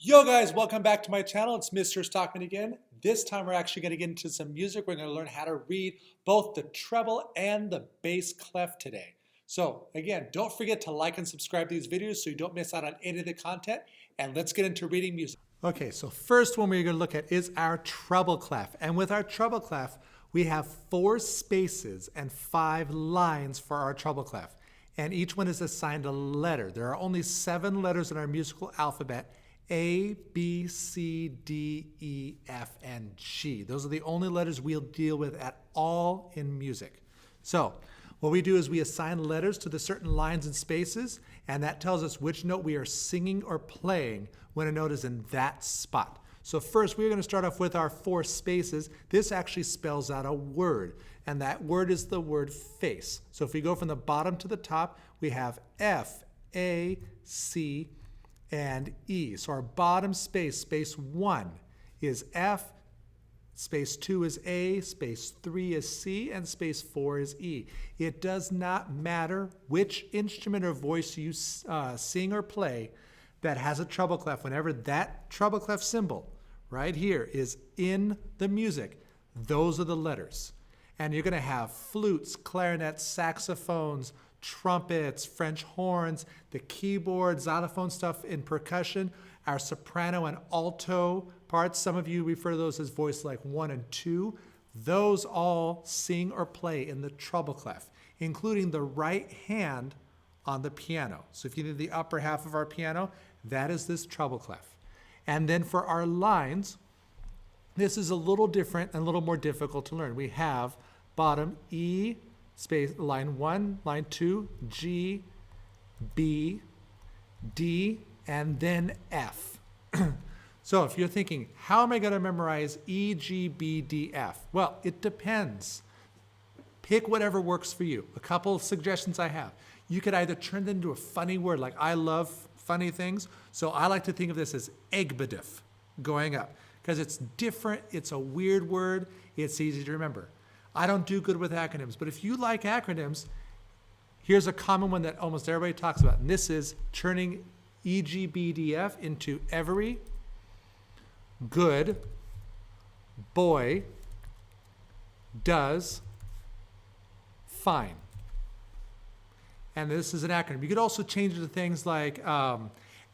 Yo guys, welcome back to my channel. It's Mr. Stockman again. This time we're actually going to get into some music. We're going to learn how to read both the treble and the bass clef today. So again, don't forget to like and subscribe to these videos so you don't miss out on any of the content. And let's get into reading music. Okay, so first one we're going to look at is our treble clef. And with our treble clef, we have 4 spaces and 5 lines for our treble clef. And each one is assigned a letter. There are only 7 letters in our musical alphabet. A, B, C, D, E, F, and G. Those are the only letters we'll deal with at all in music. So what we do is we assign letters to the certain lines and spaces, and that tells us which note we are singing or playing when a note is in that spot. So first we're going to start off with our 4 spaces. This actually spells out a word, and that word is the word face. So if we go from the bottom to the top, we have F, A, C, and E. So our bottom space, space 1 is F, space 2 is A, space 3 is C, and space 4 is E. It does not matter which instrument or voice you sing or play that has a treble clef. Whenever that treble clef symbol right here is in the music, those are the letters. And you're going to have flutes, clarinets, saxophones, trumpets, French horns, the keyboard, xylophone stuff in percussion, our soprano and alto parts. Some of you refer to those as voice like 1 and 2. Those all sing or play in the treble clef, including the right hand on the piano. So if you need the upper half of our piano, that is this treble clef. And then for our lines, this is a little different and a little more difficult to learn. We have bottom E, space line 1, line 2, G, B, D, and then F. So if you're thinking, how am I going to memorize E, G, B, D, F? Well, it depends. Pick whatever works for you. A couple of suggestions I have. You could either turn it into a funny word, like I love funny things, so I like to think of this as egbedif, going up, because it's different, it's a weird word, it's easy to remember. I don't do good with acronyms, but if you like acronyms, here's a common one that almost everybody talks about, and this is turning EGBDF into every good boy does fine. And this is an acronym. You could also change it to things like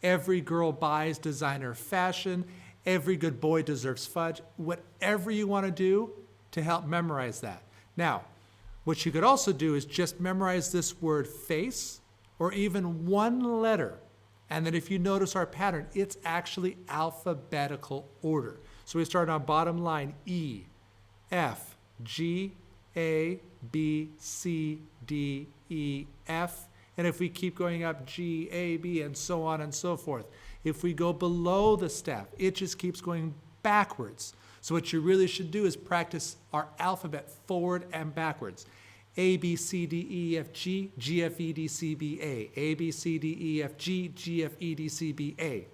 every girl buys designer fashion, every good boy deserves fudge, whatever you want to do to help memorize that. Now, what you could also do is just memorize this word face or even one letter. And then if you notice our pattern, it's actually alphabetical order. So we start on bottom line E, F, G, A, B, C, D, E, F. And if we keep going up, G, A, B, and so on and so forth. If we go below the staff, it just keeps going backwards. So what you really should do is practice our alphabet forward and backwards. A, B, C, D, E, F, G, G, F, E, D, C, B, A. A, B, C, D, E, F, G, G, F, E, D, C, B, A.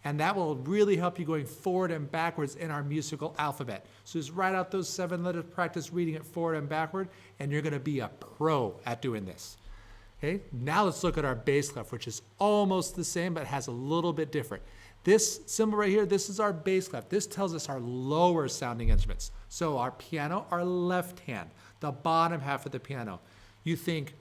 And that will really help you going forward and backwards in our musical alphabet. So just write out those 7 letters, practice reading it forward and backward, and you're going to be a pro at doing this. Okay, now let's look at our bass clef, which is almost the same, but has a little bit different. This symbol right here, this is our bass clef. This tells us our lower sounding instruments. So our piano, our left hand, the bottom half of the piano. You think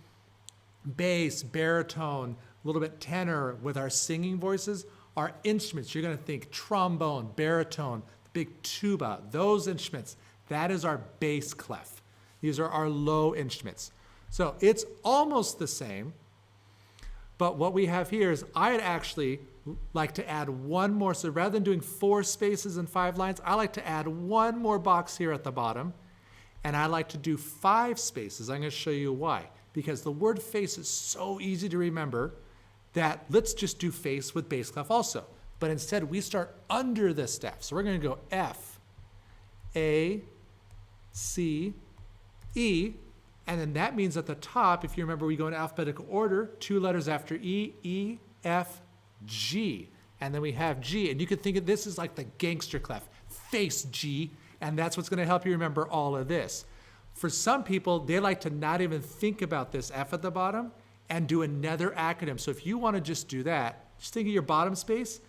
bass, baritone, a little bit tenor with our singing voices. Our instruments, you're going to think trombone, baritone, big tuba, those instruments. That is our bass clef. These are our low instruments. So it's almost the same, but what we have here is I'd actually like to add one more. So rather than doing 4 spaces and 5 lines, I like to add one more box here at the bottom, and I like to do 5 spaces. I'm going to show you why. Because the word face is so easy to remember that let's just do face with bass clef also. But instead, we start under the staff. So we're going to go F, A, C, E, and then that means at the top, if you remember, we go in alphabetical order, 2 letters after E, E, F, G. And then we have G, and you can think of this as like the gangster clef, face G, and that's what's going to help you remember all of this. For some people, they like to not even think about this F at the bottom and do another acronym. So if you want to just do that, just think of your bottom space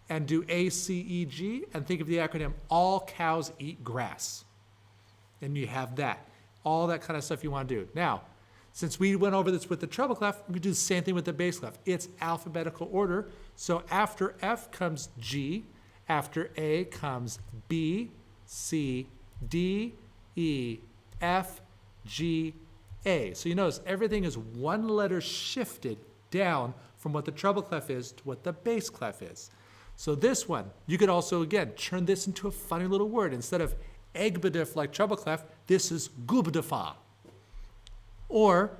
and do A, C, E, G, and think of the acronym All Cows Eat Grass. And you have that. All that kind of stuff you want to do. Now, since we went over this with the treble clef, we do the same thing with the bass clef. It's alphabetical order. So after F comes G, after A comes B, C, D, E, F, G, A. So you notice everything is one letter shifted down from what the treble clef is to what the bass clef is. So this one, you could also, again, turn this into a funny little word. Instead of egbedif like treble clef, this is gubdefa. Or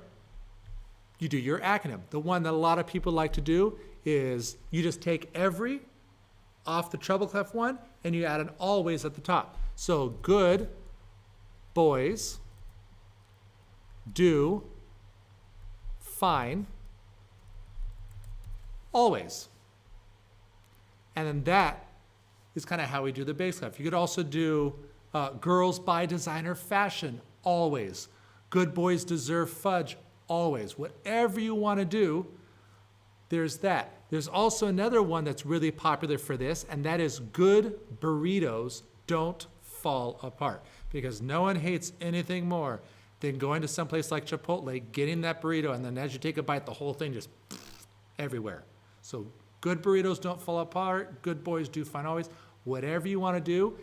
you do your acronym. The one that a lot of people like to do is you just take every off the treble clef one and you add an always at the top. So good boys do fine always. And then that is kind of how we do the bass clef. You could also do girls buy designer fashion always. Good boys deserve fudge always. Whatever you want to do, there's that. There's also another one that's really popular for this, and that is good burritos don't fall apart. Because no one hates anything more than going to someplace like Chipotle, getting that burrito, and then as you take a bite, the whole thing just everywhere. So good burritos don't fall apart. Good boys do fine always. Whatever you want to do,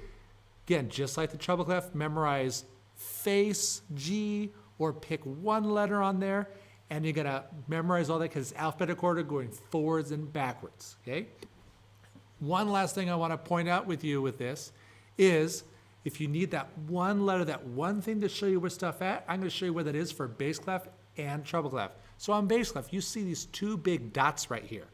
again, just like the treble clef, memorize face, G, or pick one letter on there, and you're gonna memorize all that because it's alphabetical order going forwards and backwards, okay? One last thing I wanna point out with you with this is if you need that one letter, that one thing to show you where stuff at, I'm gonna show you where that is for bass clef and treble clef. So on bass clef, you see these two big dots right here.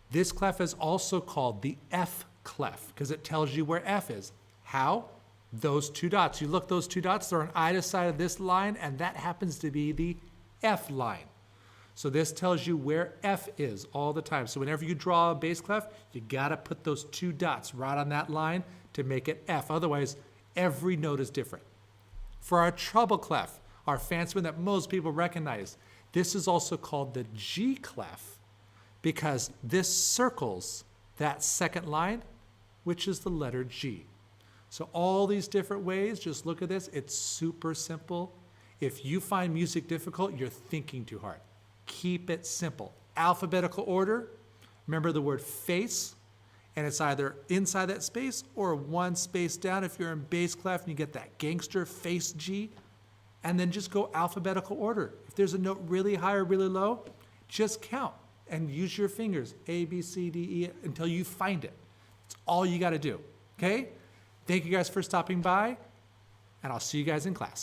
This clef is also called the F clef because it tells you where F is. How? Those two dots. You look, those two dots, they're on either side of this line, and that happens to be the F line. So this tells you where F is all the time. So whenever you draw a bass clef, you gotta put those two dots right on that line to make it F. Otherwise, every note is different. For our treble clef, our fancy one that most people recognize, this is also called the G clef because this circles that second line, which is the letter G. So all these different ways, just look at this. It's super simple. If you find music difficult, you're thinking too hard. Keep it simple. Alphabetical order, remember the word face, and it's either inside that space or one space down if you're in bass clef and you get that gangster face G, and then just go alphabetical order. If there's a note really high or really low, just count and use your fingers, A, B, C, D, E, until you find it. It's all you gotta do, okay? Thank you guys for stopping by, and I'll see you guys in class.